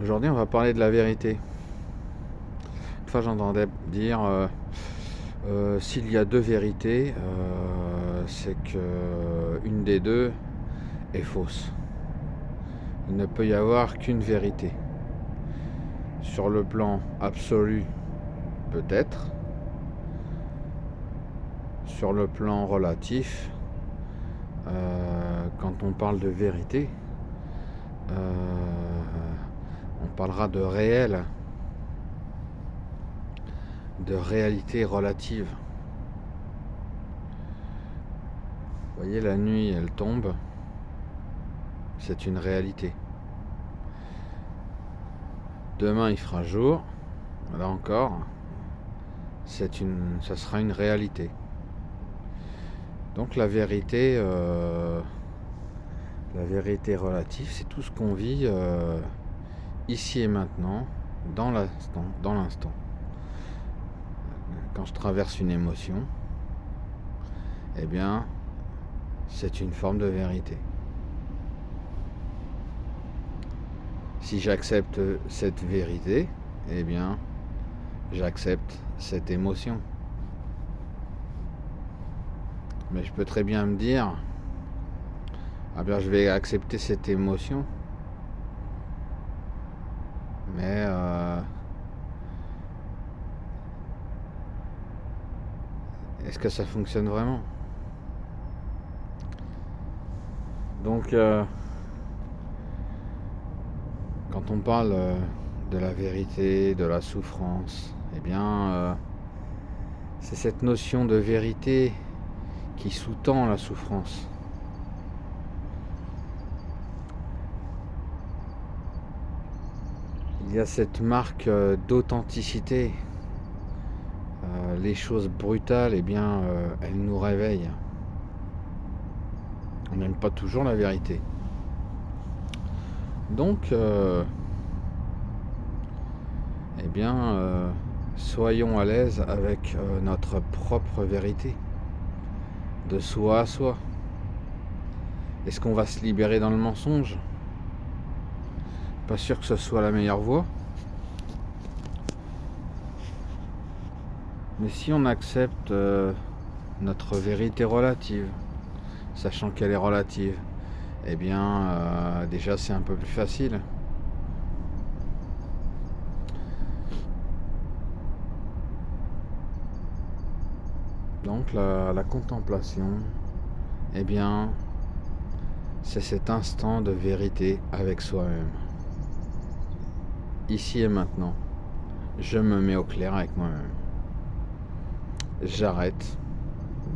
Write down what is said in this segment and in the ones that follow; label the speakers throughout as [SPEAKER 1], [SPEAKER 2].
[SPEAKER 1] Aujourd'hui, on va parler de la vérité. Une fois, j'entendais dire s'il y a deux vérités, c'est que une des deux est fausse. Il ne peut y avoir qu'une vérité. Sur le plan absolu, peut-être. Sur le plan relatif, quand on parle de vérité, on parlera de réel, de réalité relative. Vous voyez, la nuit, elle tombe, c'est une réalité. Demain, il fera jour, là encore, ça sera une réalité. Donc la vérité relative, c'est tout ce qu'on vit ici et maintenant, dans l'instant. Quand je traverse une émotion, eh bien, c'est une forme de vérité. Si j'accepte cette vérité, eh bien, j'accepte cette émotion. Mais je peux très bien me dire, ah bien, je vais accepter cette émotion, mais est-ce que ça fonctionne vraiment? Donc, quand on parle de la vérité, de la souffrance, eh bien, c'est cette notion de vérité qui sous-tend la souffrance. Il y a cette marque d'authenticité. Les choses brutales, eh bien, elles nous réveillent. On n'aime pas toujours la vérité. Donc, eh bien, soyons à l'aise avec notre propre vérité, de soi à soi. Est-ce qu'on va se libérer dans le mensonge? Pas sûr que ce soit la meilleure voie. Mais si on accepte notre vérité relative, sachant qu'elle est relative, eh bien, déjà c'est un peu plus facile. Donc la contemplation, eh bien, c'est cet instant de vérité avec soi-même. Ici et maintenant, je me mets au clair avec moi-même. J'arrête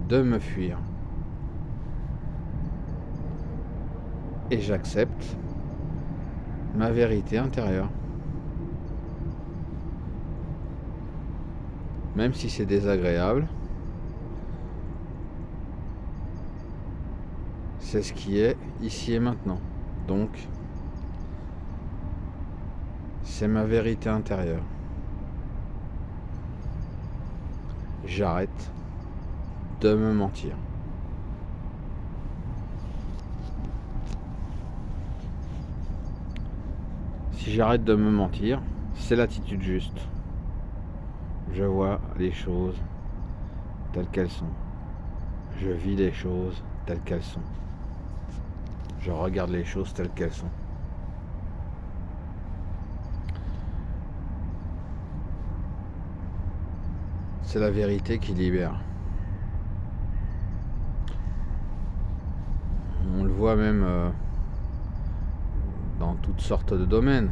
[SPEAKER 1] de me fuir et j'accepte ma vérité intérieure. Même si c'est désagréable, c'est ce qui est ici et maintenant. Donc, c'est ma vérité intérieure. J'arrête de me mentir. Si j'arrête de me mentir, c'est l'attitude juste. Je vois les choses telles qu'elles sont. Je vis les choses telles qu'elles sont. Je regarde les choses telles qu'elles sont. C'est la vérité qui libère. On le voit même dans toutes sortes de domaines.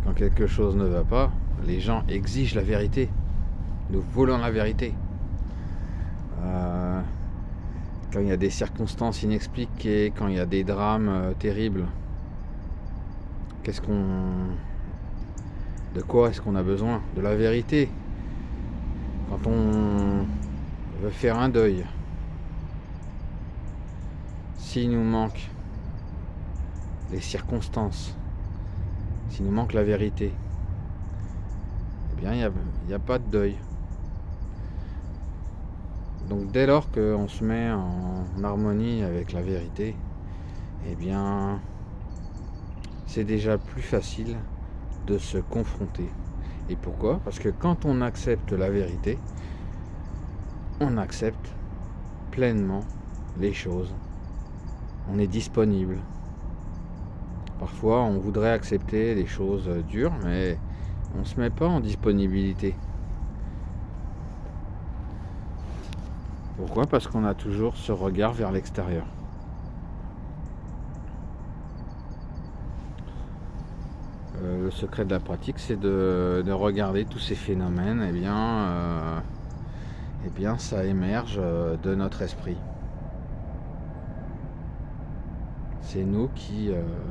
[SPEAKER 1] Quand quelque chose ne va pas, les gens exigent la vérité. Nous voulons la vérité. Quand il y a des circonstances inexpliquées, quand il y a des drames terribles, de quoi est-ce qu'on a besoin? De la vérité. Quand on veut faire un deuil, s'il nous manque les circonstances, s'il nous manque la vérité, eh bien il n'y a pas de deuil. Donc dès lors qu'on se met en harmonie avec la vérité, eh bien c'est déjà plus facile de se confronter. Et pourquoi? Parce que quand on accepte la vérité, on accepte pleinement les choses. On est disponible. Parfois, on voudrait accepter les choses dures, mais on ne se met pas en disponibilité. Pourquoi? Parce qu'on a toujours ce regard vers l'extérieur. Le secret de la pratique, c'est de regarder tous ces phénomènes. Eh bien, ça émerge de notre esprit. C'est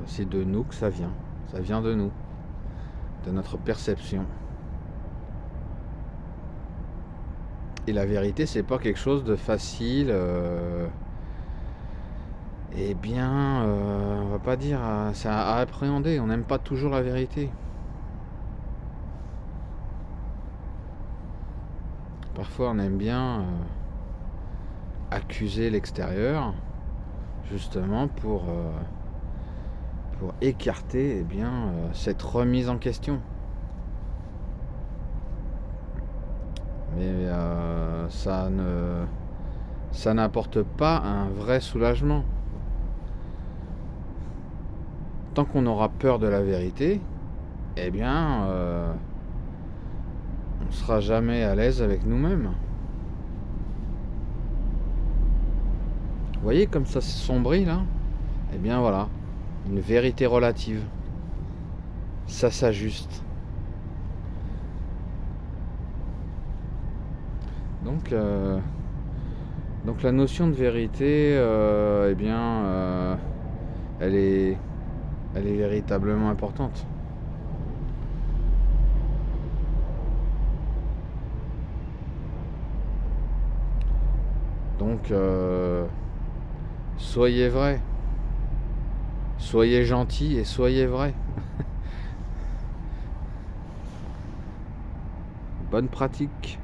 [SPEAKER 1] c'est de nous que ça vient. Ça vient de nous, de notre perception. Et la vérité, c'est pas quelque chose de facile. On va pas dire, c'est à appréhender. On n'aime pas toujours la vérité. Parfois, on aime bien accuser l'extérieur, justement pour écarter cette remise en question. Mais ça n'apporte pas un vrai soulagement. Tant qu'on aura peur de la vérité, on ne sera jamais à l'aise avec nous-mêmes. Vous voyez comme ça s'assombrit là? Voilà, une vérité relative. Ça s'ajuste. Donc la notion de vérité, elle est véritablement importante. Donc soyez vrai, soyez gentil et soyez vrai. Bonne pratique.